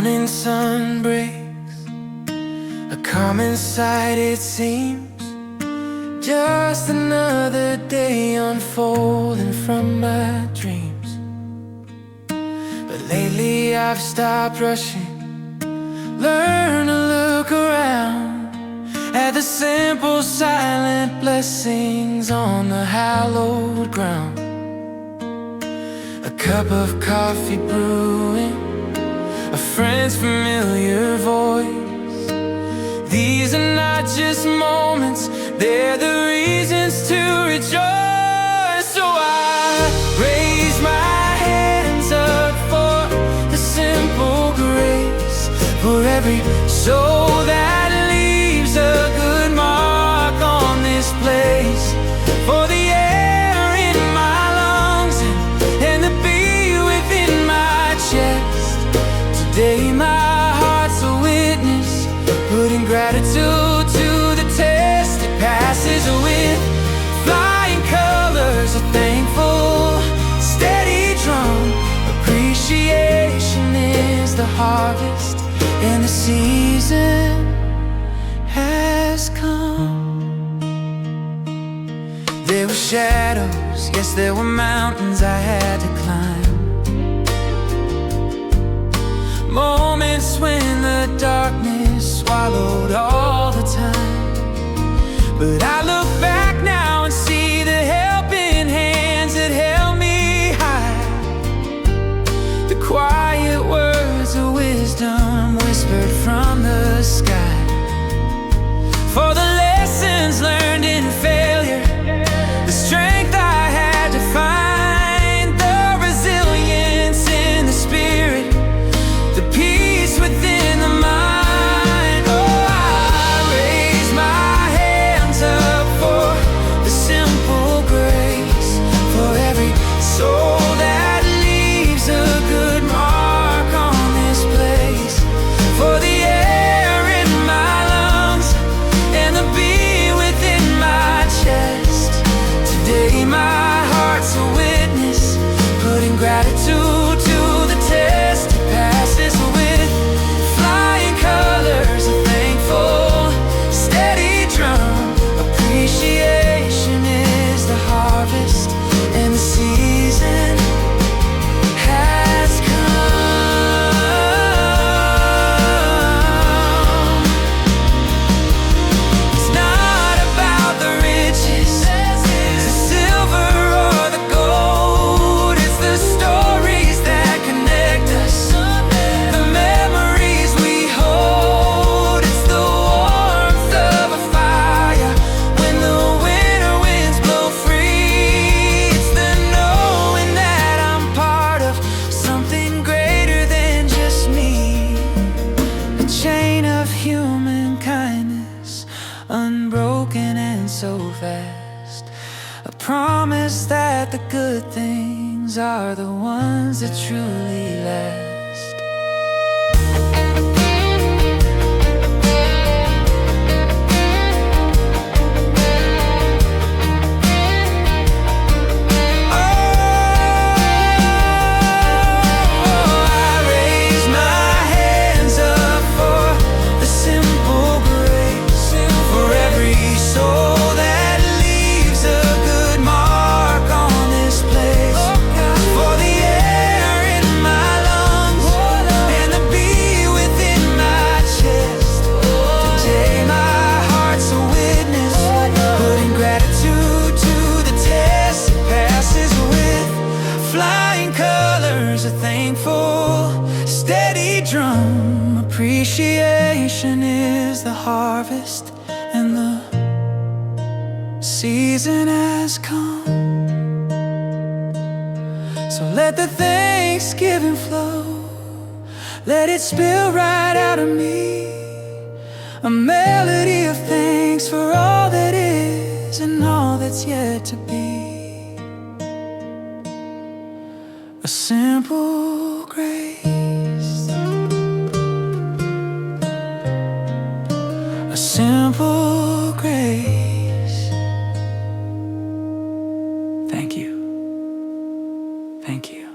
morning sun breaks, a common sight it seems. Just another day unfolding from my dreams. But lately I've stopped rushing, learn to look around at the simple silent blessings on the hallowed ground. A cup of coffee brewing, a friend's familiar voice. These are not just moments, they're the reasons to rejoice. So I raise my hands up for the simple grace, for every soul that leaves a good mark on this place, for the air in my lungs and the beat within my chest. Today my heart's a witness, putting gratitude to the test. It passes with flying colors, a thankful, steady drum. Appreciation is the harvest, and the season has come. There were shadows, yes, there were mountains I had to climb. Moments when the darkness swallowed all the time. But I look back now and see the helping hands that held me high, the quiet words of wisdom whispered from the sky, for the lessons learned in failure, the strength I had to find, the resilience in the spirit, the peace within the mind. Oh, I raise my hands up for the simple grace, for every soul that leaves a good mark on this place, for the air in my lungs and the beat within my chest. Today my heart's a witness, putting gratitude to the test. It passes with flying colors, a thankful, steady drum. Appreciation is the harvest, and the season has come. It's not about the riches, the silver or the gold. It's the stories that connect us, the memories we hold. It's the warmth of a fire when the winter winds blow free. It's the knowing that I'm part of something greater than just me, a chain of human kindness, unbroken and so fast, a promise that the good things are the ones that truly last. I raise my hands up for the simple grace, for every soul that leaves a good mark on this place, for the air in my lungs and the beat within my chest. Today my heart's a witness, putting gratitude to the test. It passes with flying colors, a thankful, steady drum. Appreciation is the harvest, and the season has come. So let the thanksgiving flow, let it spill right out of me, a melody of thanks for all that is and all that's yet to be. A simple grace, a simple grace. Thank you. Thank you.